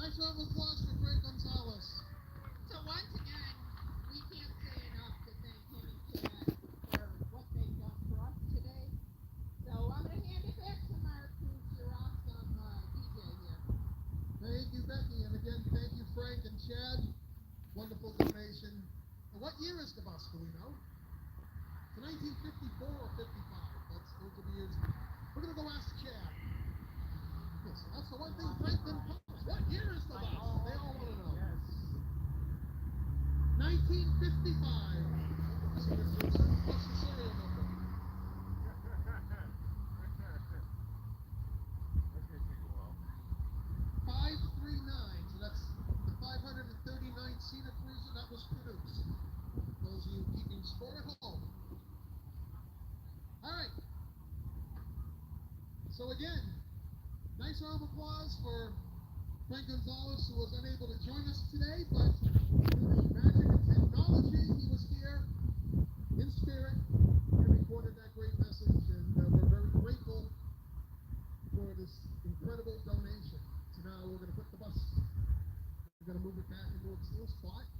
Nice round of applause for Frank Gonzalez. So once again, we can't say enough to thank him and Chad for what they've done for us today. So I'm going to hand it back to Mark, who's your awesome DJ here. Thank you, Becky, and again, thank you, Frank and Chad. Wonderful donation. And what year is the bus, do we know? It's 1954 or 55. Those are the years. We're going to go ask Chad. Yes, that's the one thing Frank didn't tell us. What year is the bus? They all want to know. Yes. 1955. What's the serial number? That's gonna take a while. 539. So that's the 539-seater cruiser that was produced. Those of you keeping score at home. All right. So again, nice round of applause for Frank Gonzalez, who was unable to join us today, but through the magic of technology, he was here in spirit and recorded that great message, and we're very grateful for this incredible donation. So now we're going to put the bus, we're going to move it back into its little spot,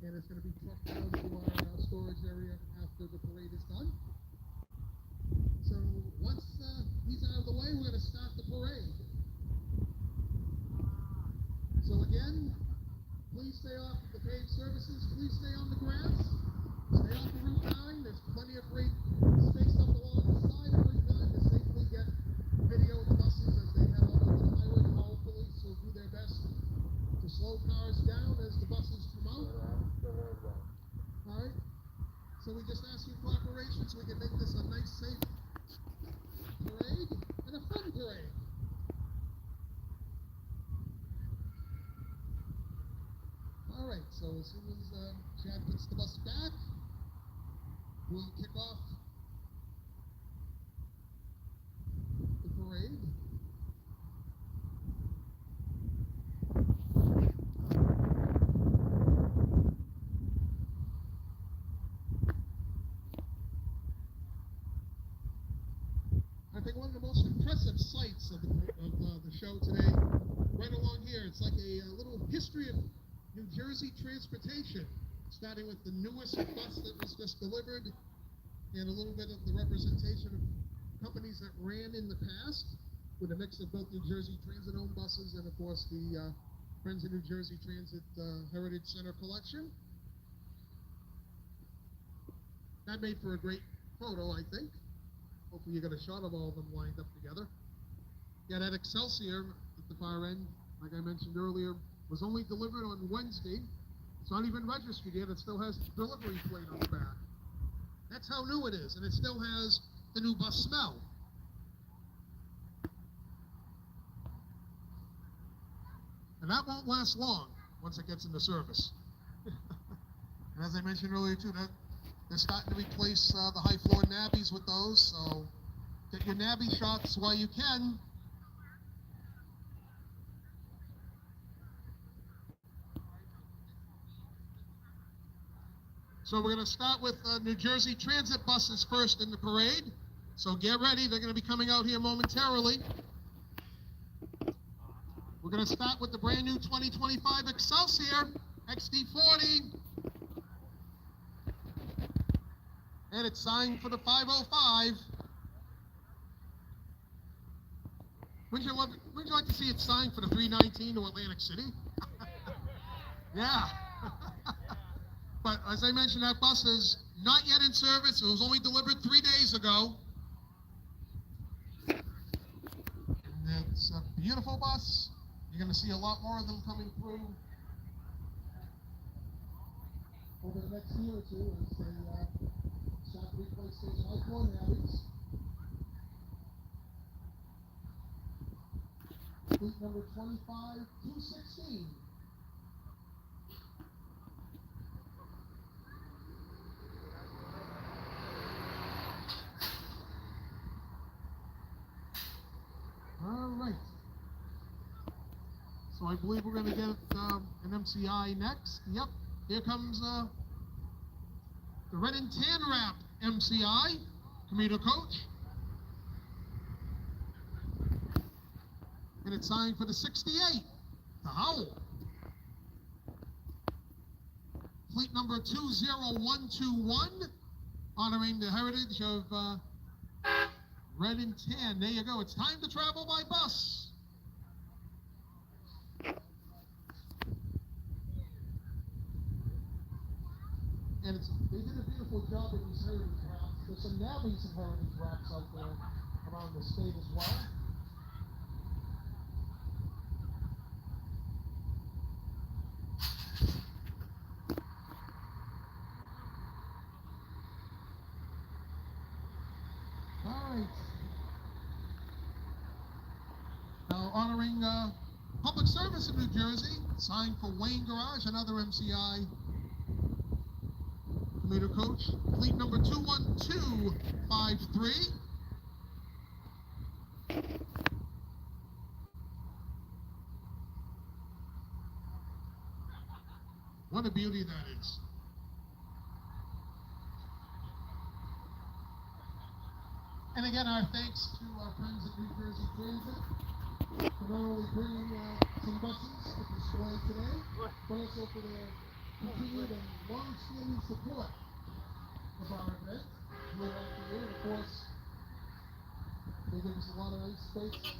and it's going to be trucked down to our storage area after the parade is done. So once he's out of the way, we're going to start the parade. So again, please stay off the paved surfaces. Please stay on the grass. Stay off the Route 9. There's plenty of great space up along the side of Route 9 to safely get video of the buses as they head out over the highway. The Howell police will do their best to slow cars down as the buses come out. All right. So we just ask your cooperation so we can make this a nice, safe parade and a fun parade. All right, so as soon as Chad puts the bus back, we'll kick off the parade. I think one of the most impressive sights of the show today, right along here, it's like a little history of New Jersey transportation, starting with the newest bus that was just delivered, and a little bit of the representation of companies that ran in the past, with a mix of both New Jersey Transit-owned buses and, of course, the Friends of New Jersey Transit Heritage Center collection. That made for a great photo, I think. Hopefully you got a shot of all of them lined up together. Yeah, that Excelsior at the far end, like I mentioned earlier, was only delivered on Wednesday. It's not even registered yet. It still has the delivery plate on the back. That's how new it is, and it still has the new bus smell. And that won't last long once it gets into service. And as I mentioned earlier too, that they're starting to replace the high floor nabbies with those, so get your nabby shots while you can. So we're going to start with New Jersey Transit buses first in the parade. So get ready, they're going to be coming out here momentarily. We're going to start with the brand new 2025 Excelsior XD40. And it's signed for the 505. Wouldn't you like to see it signed for the 319 to Atlantic City? Yeah. But as I mentioned, that bus is not yet in service. It was only delivered 3 days ago. And it's a beautiful bus. You're going to see a lot more of them coming through over the next year or two as they start to replace those high floor nabbies. Fleet number 25216. All right. So I believe we're going to get an MCI next. Yep. Here comes the red and tan wrap MCI commuter coach. And it's signed for the 68, the Howell. Fleet number 20121, honoring the heritage of red and tan. There you go. It's time to travel by bus. And they did a beautiful job with these heritage wraps. There's some navvies and heritage wraps out there around the state as well. All right. Now honoring public service in New Jersey, signed for Wayne Garage, another MCI commuter coach, fleet number 21253. What a beauty that is. And again, our thanks to our friends at New Jersey Transit for not only bringing some buses to display today, but also for their continued and long-standing support of our event year after year. And of course, they give us a lot of nice space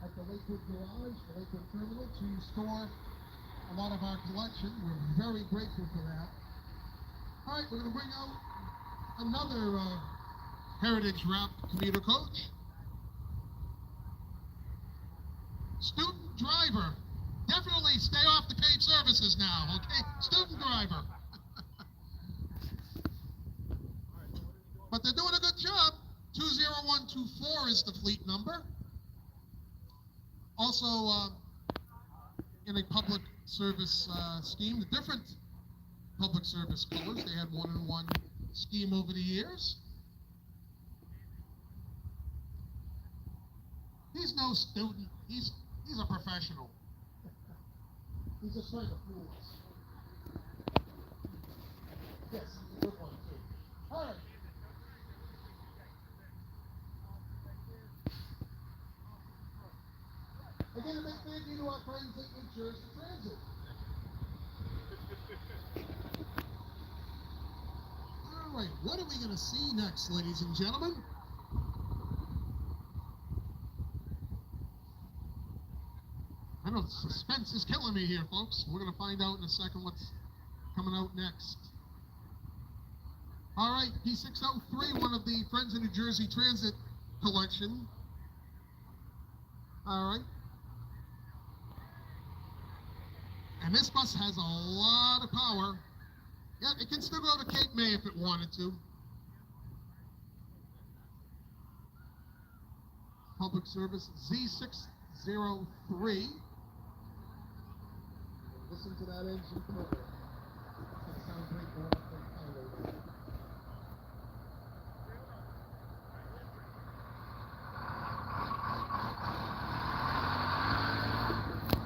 at the Lakewood Garage, the Lakewood Terminal, to store a lot of our collection. We're very grateful for that. All right, we're going to bring out another heritage wrap commuter coach. Student driver. Definitely stay off the paid services now, okay? Student driver. But they're doing a good job. 20124 is the fleet number. Also, in a public service scheme, the different public service colors. They had one in one scheme over the years. He's no student. He's a professional. He's just trying to fool us. Yes, he's a good one too. All right. Again, a big thank you to our friends at New Jersey Transit. All right, what are we going to see next, ladies and gentlemen? I know suspense is killing me here, folks. We're going to find out in a second what's coming out next. All right, P603, one of the Friends of New Jersey Transit collection. All right. And this bus has a lot of power. Yeah, it can still go to Cape May if it wanted to. Public service Z603. Listen to that engine purr. That sounds great going up the highway.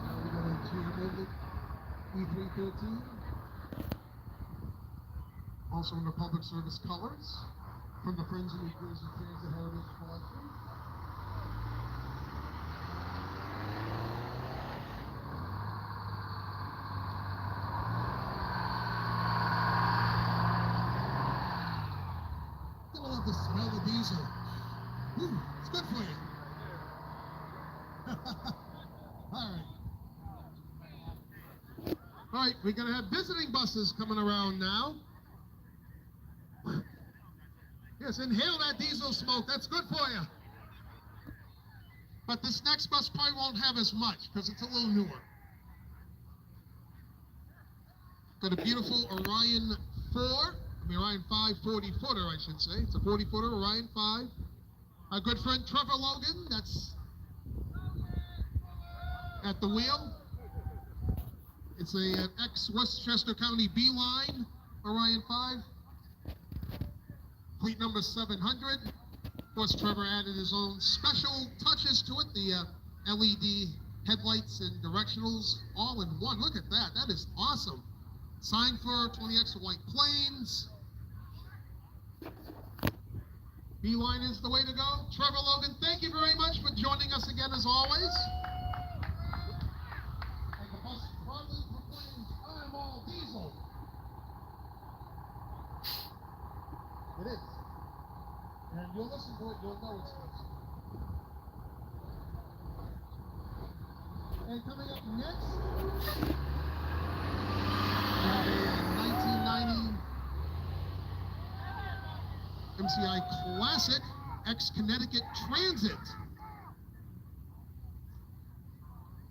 Now we're going to move it. E313, also in the public service colors, from the Friends of New Jersey Transit Heritage Collection. I love the smell of diesel. Whew, it's good for you. All right. All right, we're going to have visiting buses coming around now. Yes, inhale that diesel smoke. That's good for you. But this next bus probably won't have as much because it's a little newer. Got a beautiful Orion 5 40-footer, I should say. It's a 40-footer, Orion 5. Our good friend Trevor Logan, that's at the wheel. It's an ex-Westchester County B-Line Orion 5. Fleet number 700. Of course, Trevor added his own special touches to it. The LED headlights and directionals all in one. Look at that. That is awesome. Signed for 20X White Plains. B-Line is the way to go. Trevor Logan, thank you very much for joining us again as always. you'll listen to it, you'll know it's this. And coming up next, we have a 1990 MCI Classic ex-Connecticut Transit.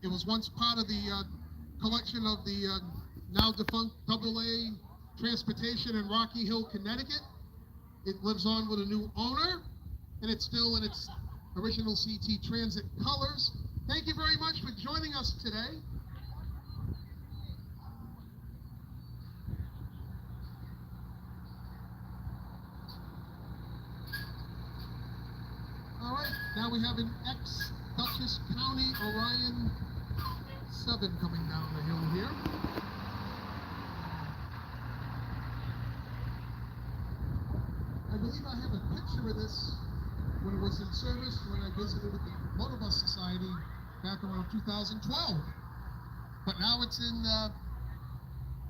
It was once part of the collection of the now defunct AA Transportation in Rocky Hill, Connecticut. It lives on with a new owner, and it's still in its original CT Transit colors. Thank you very much for joining us today. All right, now we have an ex-Dutchess County Orion 7 coming down the hill here. I believe I have a picture of this when it was in service when I visited with the Motor Bus Society back around 2012. But now it's in the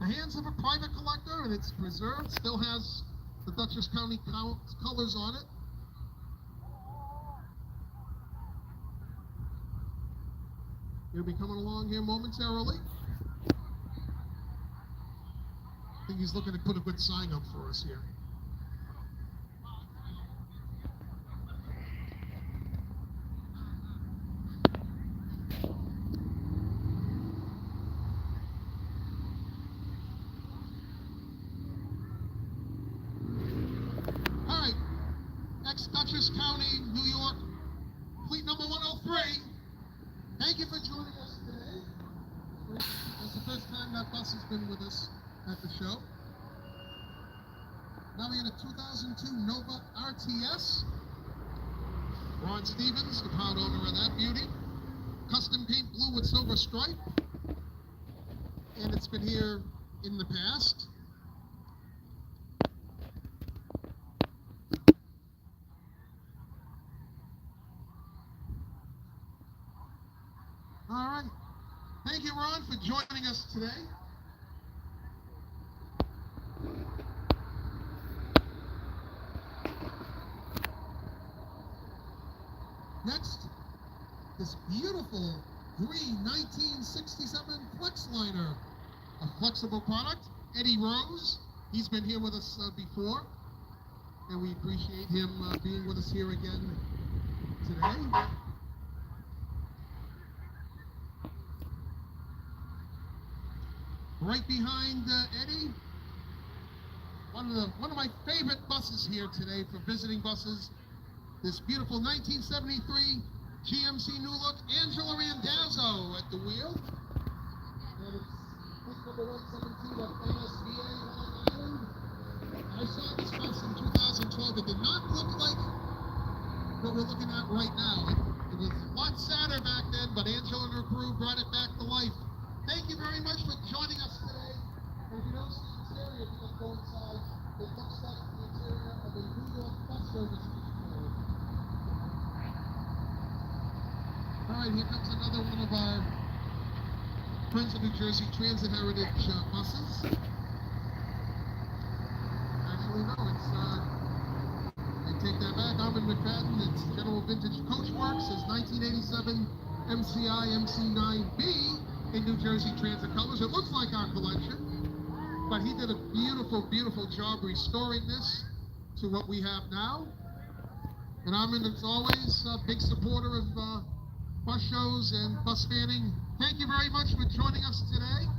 hands of a private collector, and it's preserved, still has the Dutchess County colors on it. He'll be coming along here momentarily. I think he's looking to put a good sign up for us here. All right, ex-Dutchess County, New York, fleet number 103. Thank you for joining us today. It's the first time that bus has been with us at the show. Now we have a 2002 Nova RTS. Ron Stevens, the proud owner of that beauty. Custom paint blue with silver stripe. And it's been here in the past. All right. Thank you, Ron, for joining us today. Next, this beautiful green 1967 Flexliner, a flexible product. Eddie Rose, he's been here with us before, and we appreciate him being with us here again today. Right behind Eddie, one of my favorite buses here today for visiting buses. This beautiful 1973 GMC New Look Angela Randazzo at the wheel. And it's fleet number 117 of NSVA Long Island. I saw this bus in 2012. It did not look like what we're looking at right now. It was a lot sadder back then, but Angela and her crew brought it back to life. Thank you very much for joining us today. And if you don't see the interior, if you just go inside, it looks like the interior of a New York bus service. All right, here comes another one of our Friends of New Jersey Transit Heritage buses. Actually, no, it's, I take that back, Armin McFadden, it's General Vintage Coach Works, his 1987 MCI MC9B in New Jersey Transit colors. It looks like our collection, but he did a beautiful, beautiful job restoring this to what we have now. And Armin, as always, a big supporter of bus shows and bus fanning. Thank you very much for joining us today.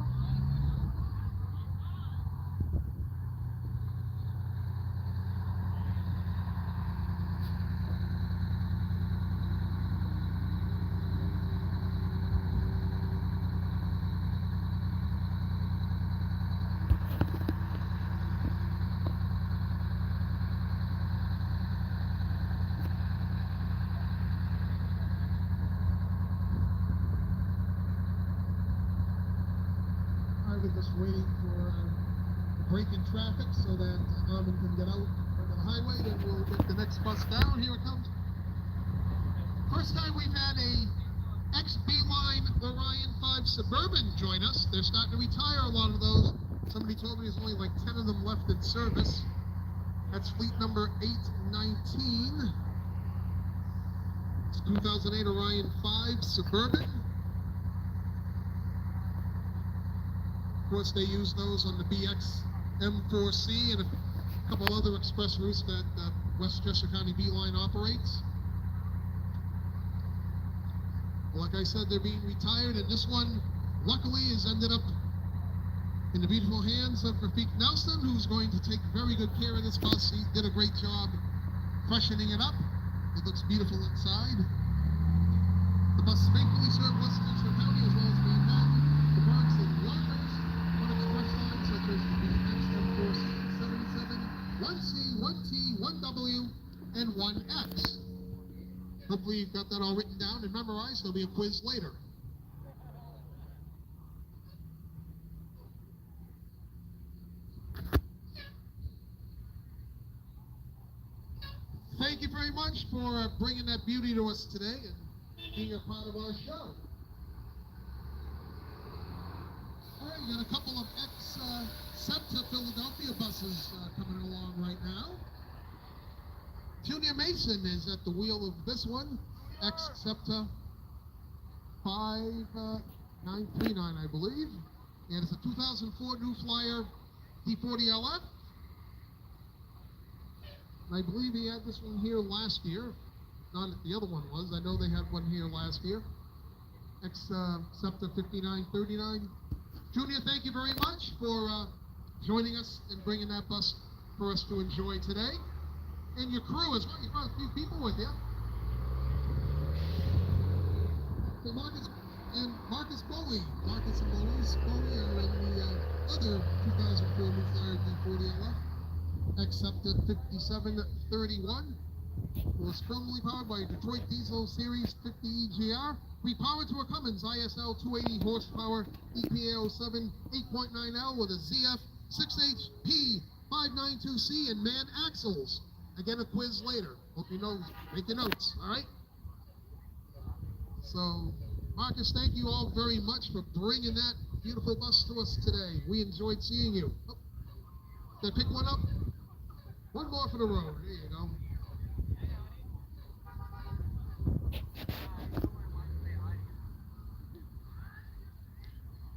We're just waiting for a break in traffic so that Armin can get out on the highway. Then we'll get the next bus down. Here it comes. First time we've had a ex-Beeline Orion 5 Suburban join us. They're starting to retire a lot of those. Somebody told me there's only like 10 of them left in service. That's fleet number 819. It's 2008 Orion 5 Suburban. Of course, they use those on the BX M4C and a couple other express routes that Westchester County Beeline operates. Like I said, they're being retired, and this one, luckily, has ended up in the beautiful hands of Rafik Nelson, who's going to take very good care of this bus. He did a great job freshening it up. It looks beautiful inside. The bus faithfully served Westchester County as well as Manhattan, the Bronx, and Yonkers on express lines such as the BX M4C, 77, 1C, 1T, 1W, and 1X. Hopefully you've got that all written down and memorized. There'll be a quiz later. Thank you very much for bringing that beauty to us today and being a part of our show. All right, we got a couple of ex-SEPTA Philadelphia buses coming along right now. Junior Mason is at the wheel of this one, ex-SEPTA 5939, I believe. And it's a 2004 New Flyer D40 LF. And I believe he had this one here last year. Not that the other one was. I know they had one here last year. Ex-SEPTA 5939. Junior, thank you very much for joining us and bringing that bus for us to enjoy today. And your crew as well. You brought a few people with you. So Marcus Bowie. Marcus and Bowie are in the other 2004 New Flyer D40 LF. Ex-SEPTA 5731. Was formerly powered by a Detroit Diesel Series 50 EGR. Repowered to a Cummins ISL 280 horsepower EPA 07 8.9L with a ZF 6HP 592C and man axles. Again, a quiz later. Hope you know, make your notes, all right? So, Marcus, thank you all very much for bringing that beautiful bus to us today. We enjoyed seeing you. Oh, did I pick one up? One more for the road. There you go.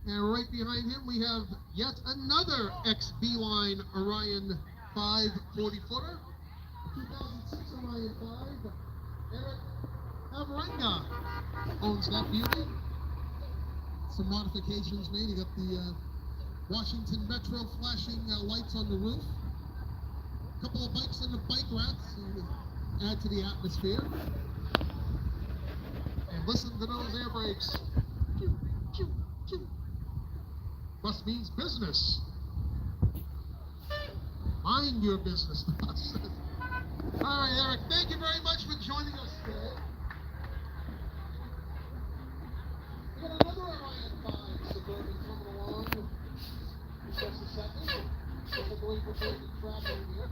And right behind him, we have yet another ex-Beeline Orion 5 40-footer. 2006 Orion 5. Eric Avarenga owns that beauty. Some modifications made. You got the Washington Metro flashing lights on the roof. A couple of bikes on the bike racks to add to the atmosphere. And listen to those air brakes. Choo, choo, choo. Bus means business. Mind your business. All right, Eric, thank you very much for joining us today. We got another Orion 5 Suburban coming along in just a second. So we're going for big traffic here.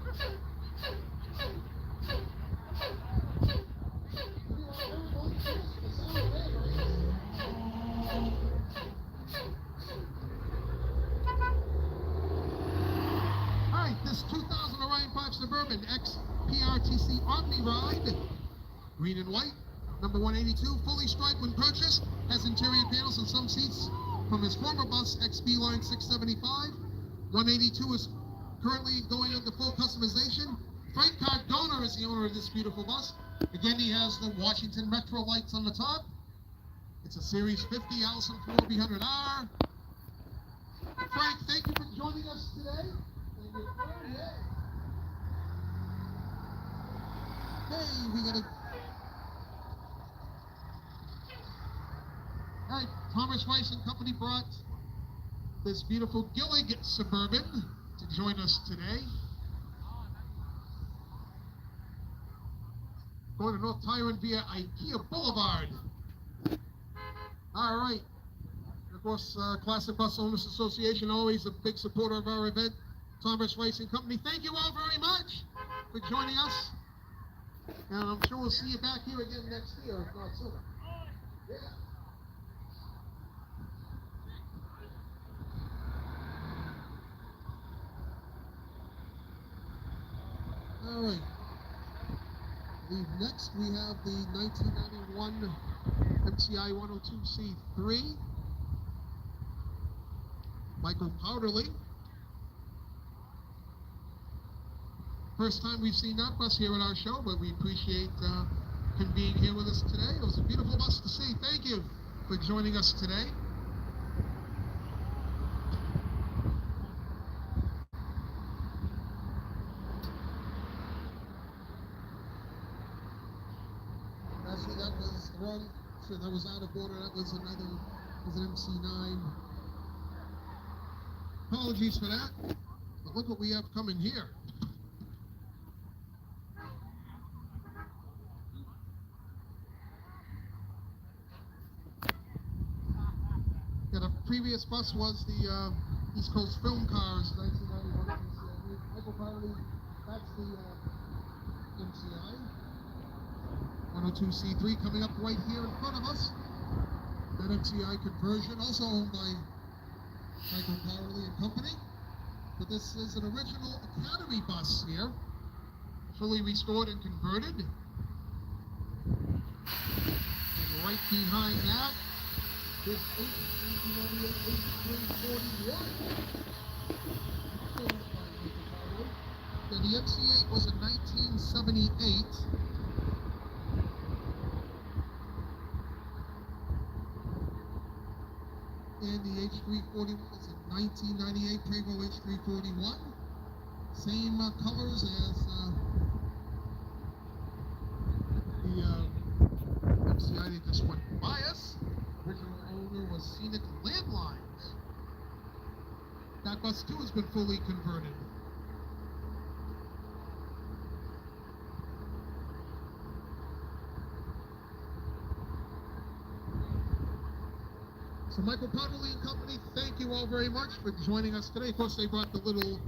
Alright, this 2000 Orion 5 Suburban ex-PRTC Omni Ride, green and white, number 182, fully striped when purchased, has interior panels and some seats from his former bus, ex-Beeline 675. 182 is currently going into full customization. Frank Cardona is the owner of this beautiful bus. Again, he has the Washington Metro lights on the top. It's a Series 50 Allison 4B100R. Frank, thank you for joining us today. And your crew, yeah. Hey, we got a... All right, Thomas Rice and Company brought this beautiful Gillig Suburban to join us today. Going to North Tyrant via IKEA Boulevard. All right. And of course, Classic Bus Owners Association, always a big supporter of our event. Thomas Racing Company, thank you all very much for joining us. And I'm sure we'll see you back here again next year, if not sooner. Yeah. believe next we have the 1991 MCI 102C3, Michael Powderly. First time we've seen that bus here at our show, but we appreciate him being here with us today. It was a beautiful bus to see. Thank you for joining us today. Actually, that was wrong. Sure, that was out of order. That was an MC9. Apologies for that. But look what we have coming here. Yeah, the previous bus was the East Coast Film Cars 1991 MCI. Michael Powderly, that's the MCI 102C3 coming up right here in front of us. That MCI conversion, also owned by Michael Powderly and Company. But this is an original Academy bus here, fully restored and converted. And right behind that, this 1998 H341. Now, the MC8 was in 1978. And the H341 is a 1998 Prevost H341. Same colors as the MCI that just went by us. Original owner was Scenic Landlines. That bus too has been fully converted. So Michael Powderly and Company, thank you all very much for joining us today. Of course, they brought the little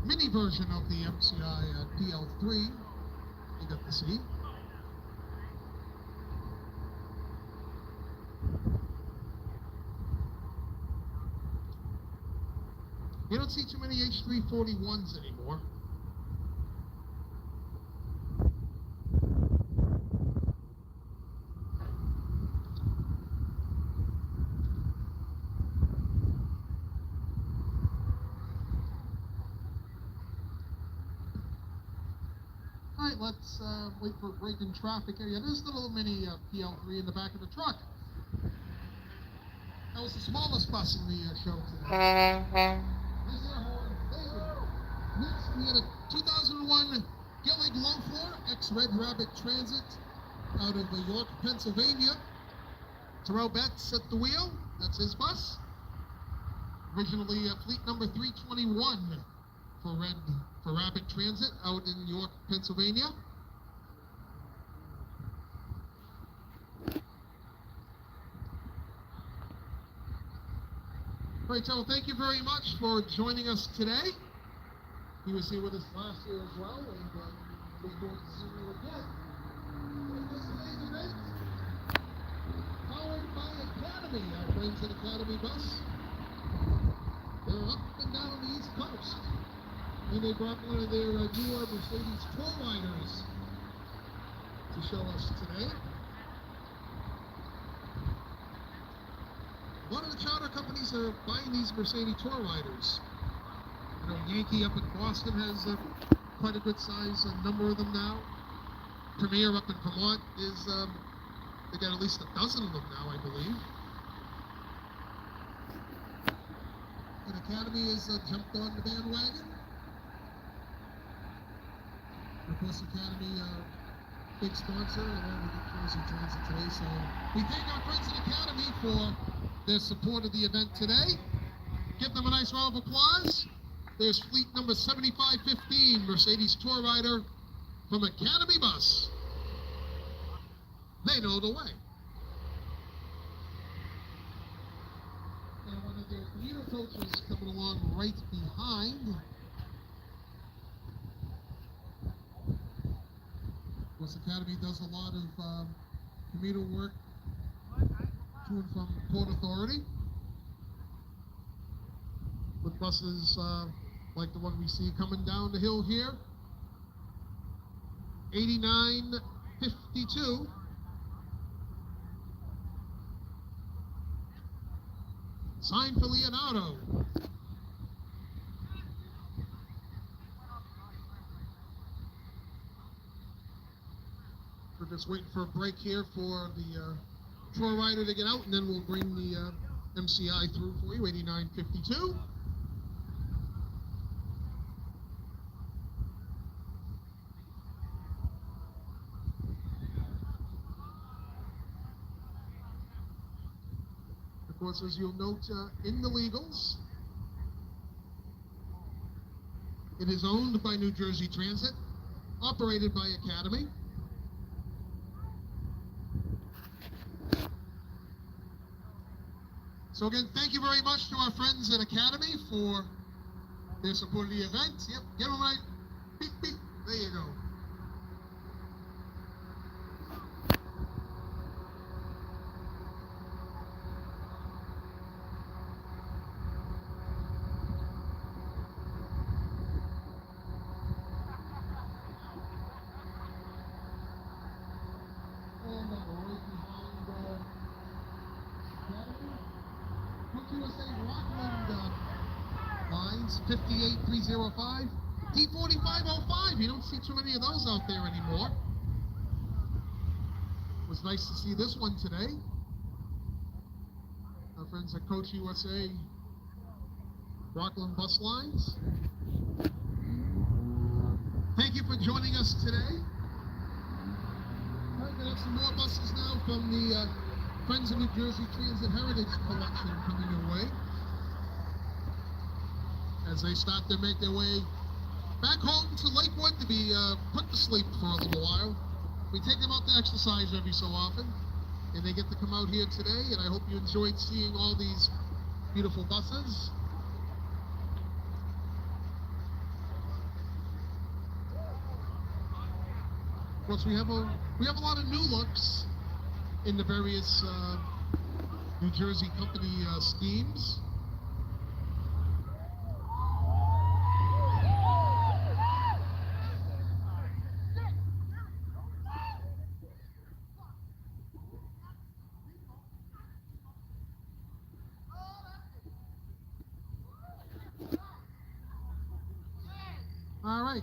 mini version of the MCI PL3 you got to see. You don't see too many H341s anymore. All right, let's wait for a break in traffic area. There's the little mini PL3 in the back of the truck. That was the smallest bus in the show today. There's their horn. There you go. Next, we had a 2001 Gillig Low Floor ex-Red Rabbit Transit out of York, Pennsylvania. Terrell Betts at the wheel. That's his bus. Originally fleet number 321 for Rabbit Transit out in York, Pennsylvania. All right, Terrell, thank you very much for joining us today. He was here with us last year as well, and look forward to seeing you again. This today's event, powered by Academy, our friends at Academy Bus. They're up and down the East Coast. And they brought one of their newer Mercedes Tour Riders to show us today. A lot of the charter companies are buying these Mercedes Tour Riders. You know, Yankee up in Boston has quite a good size number of them now. Premier up in Vermont is, they got at least a dozen of them now, I believe. And Academy has jumped on the bandwagon. Of course, Academy, big sponsor along with the Jersey Transit today. So we thank our friends at Academy for their support of the event today. Give them a nice round of applause. There's fleet number 7515, Mercedes Tour Rider from Academy Bus. They know the way. And one of their commuter coaches coming along right behind. Of course, Academy does a lot of commuter work to and from Port Authority with buses like the one we see coming down the hill here. 89-52. Signed for Leonardo. We're just waiting for a break here for the Troy rider to get out, and then we'll bring the MCI through for you. 89-52. Of course, as you'll note in the legals, it is owned by New Jersey Transit, operated by Academy. So again, thank you very much to our friends at Academy for their support of the event. Yep, get them right. Beep, beep. There you go. And right behind Academy, Cook USA Rockland lines 58305, T4505. You don't see too many of those out there anymore. It was nice to see this one today. Our friends at Coach USA Rockland Bus Lines. Thank you for joining us today. We're going to have some more buses now from the Friends of New Jersey Transit Heritage Collection coming your way as they start to make their way back home to Lakewood to be put to sleep for a little while. We take them out to exercise every so often, and they get to come out here today, and I hope you enjoyed seeing all these beautiful buses. Of course, we have a lot of new looks in the various New Jersey company schemes. All right.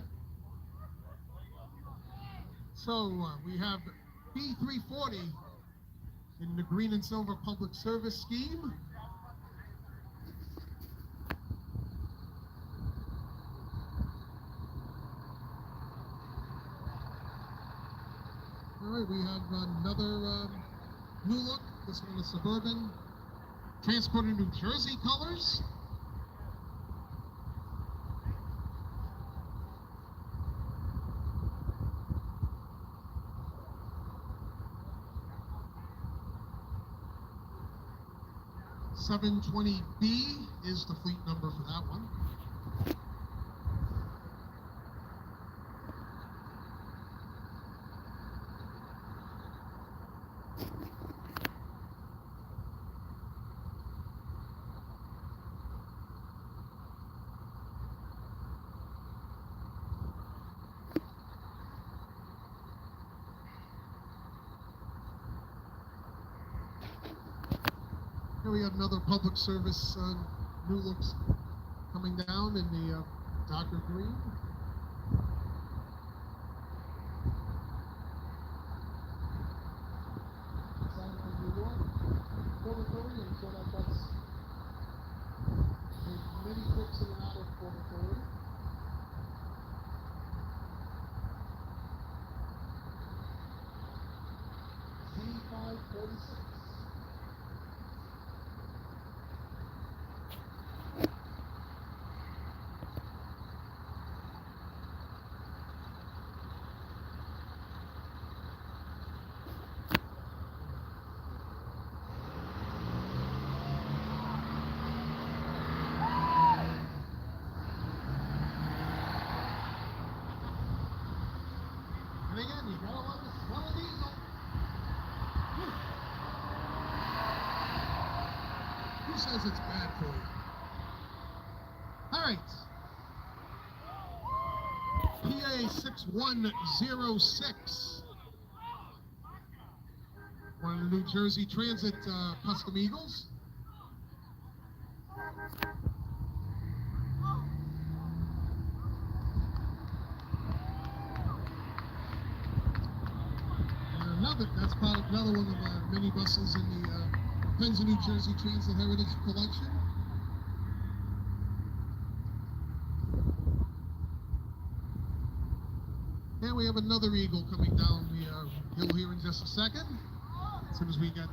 So we have B340 in the green and silver public service scheme. All right, we have another new look. This one is Suburban, transported New Jersey colors. .720B is the fleet number for that one. Here we have another public service new looks coming down in the darker green. Signed from New York, Port Authority, and so that's many trips in and out of Port Authority. Z546. And again, you gotta love the smell of diesel. Who says it's bad for you? All right. PA PA 6106. One of the New Jersey Transit Custom Eagles. That's part of another one of our minibuses in the Penza New Jersey Transit Heritage Collection. And we have another Eagle coming down the hill here in just a second. As soon as we get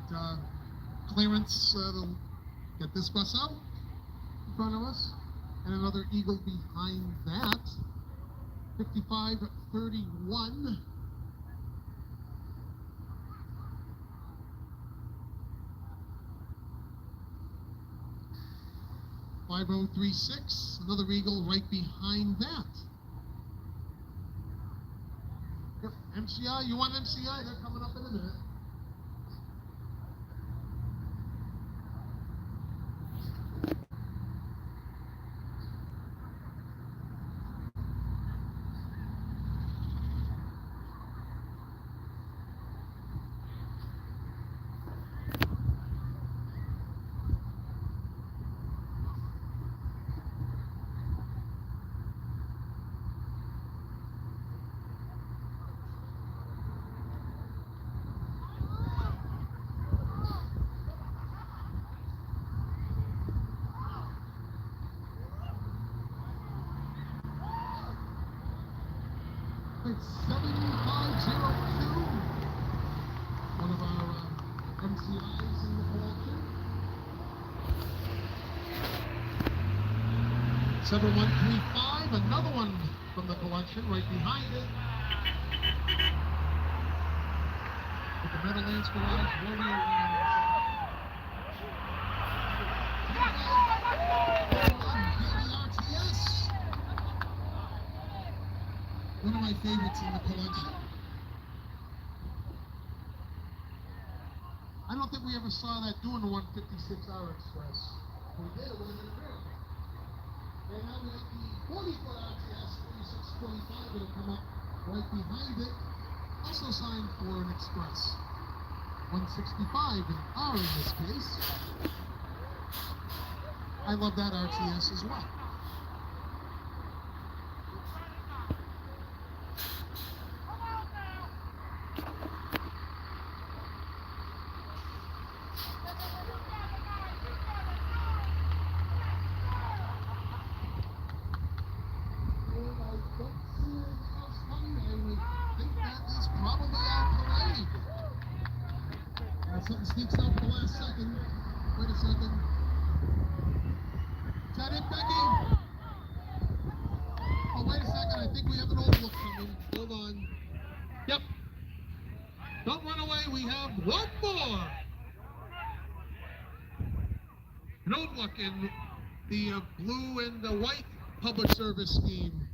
clearance to get this bus out in front of us. And another Eagle behind that. 5531. 5036, another Eagle right behind that. Yep, MCI, you want MCI? They're coming up in a minute. It's 7502, one of our MCIs in the collection. 7135, another one from the collection right behind it. With the Meadowlands Garage Rodeo RTS. One of my favorites in the collection. I don't think we ever saw that doing the 156R Express. If we did, it would have been a miracle. And now we have the 40-foot RTS 3625 that'll come up right behind it. Also signed for an Express. 165 in R in this case. I love that RTS as well. Something sneaks out at the last second. Wait a second. Is that it, Becky? Oh, wait a second. I think we have an overlook coming. Hold on. Yep. Don't run away. We have one more. An overlook in the blue and the white public service scheme.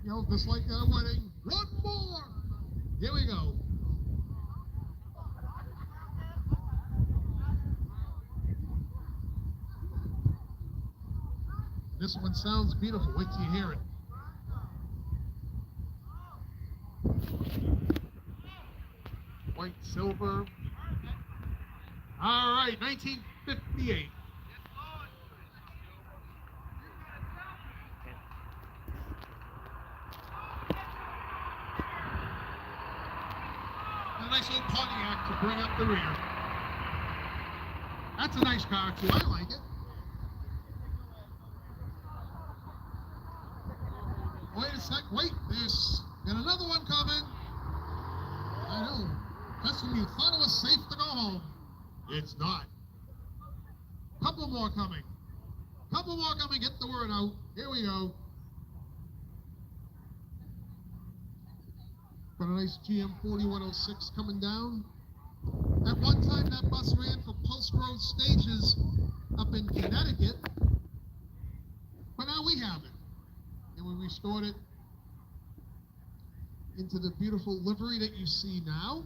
You know, just like our wedding. One more. Here we go. This one sounds beautiful. Wait till you hear it. White, silver. All right, 1958. A nice little Pontiac to bring up the rear. That's a nice car too. I like it. Wait a sec, wait, there's got another one coming. I know, that's when you thought it was safe to go home. It's not. Couple more coming. Couple more coming, get the word out. Here we go. Got a nice GM 4106 coming down. At one time, that bus ran for Post Road Stages up in Connecticut. But now we have it. And we restored it into the beautiful livery that you see now.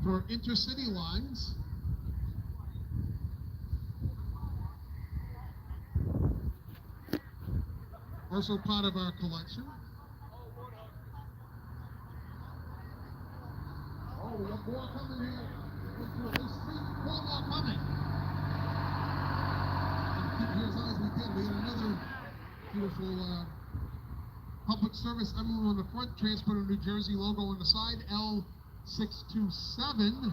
for intercity lines. Also part of our collection. Oh, we have more coming here. At least 4 more coming. And keep here as long as we can. We got another beautiful public service emblem on the front, Transport of New Jersey logo on the side, L627.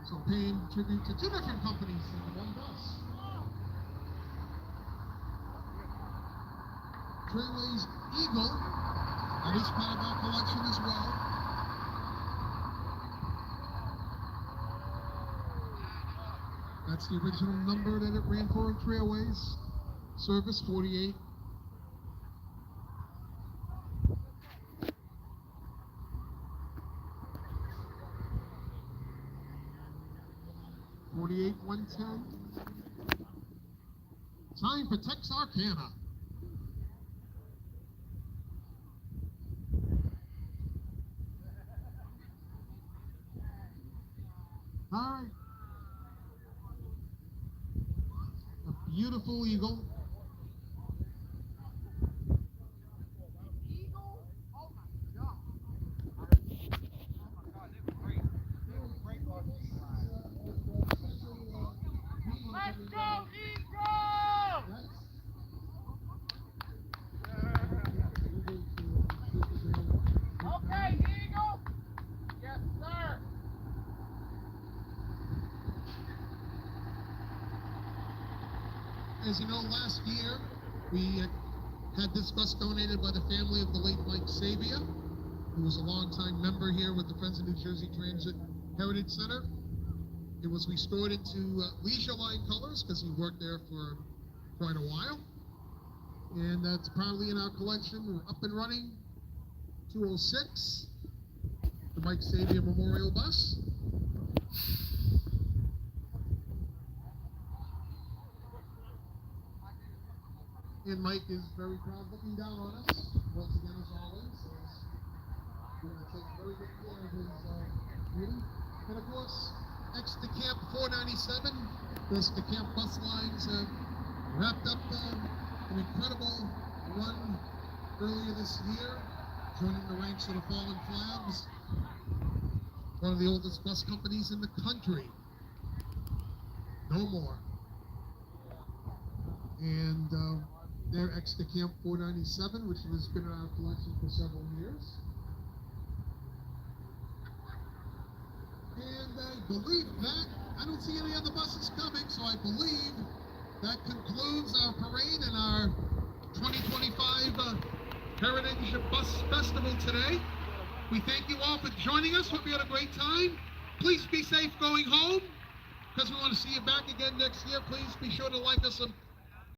So paying tribute to 2 different companies in one bus. Trailways Eagle, that is part of our collection as well. That's the original number that it ran for in Trailways service, 48. $48,110. Time for Texarkana. All right. A beautiful eagle. Eagle? Oh my God. Let's go, Eagle! Okay, Eagle! Yes, sir. As you know, last year we had this bus donated by the family of the late Mike Sabia, who was a longtime member here with the Friends of New Jersey Transit Heritage Center. It was restored into Leisure Line colors because he worked there for quite a while. And that's proudly in our collection. We're up and running. 206, the Mike Sabia Memorial Bus. And Mike is very proud looking down on us, once again as always. So we're going to take very good care of his beauty. And of course, Exeter Camp 497, this the camp bus lines wrapped up an incredible run earlier this year, joining the ranks of the Fallen Flags, one of the oldest bus companies in the country. No more. And their Exeter Camp 497, which has been in our collection for several years. And I believe that, I don't see any other buses coming, so I believe that concludes our parade and our 2025 Heritage Bus Festival today. We thank you all for joining us. Hope you had a great time. Please be safe going home, because we want to see you back again next year. Please be sure to like us on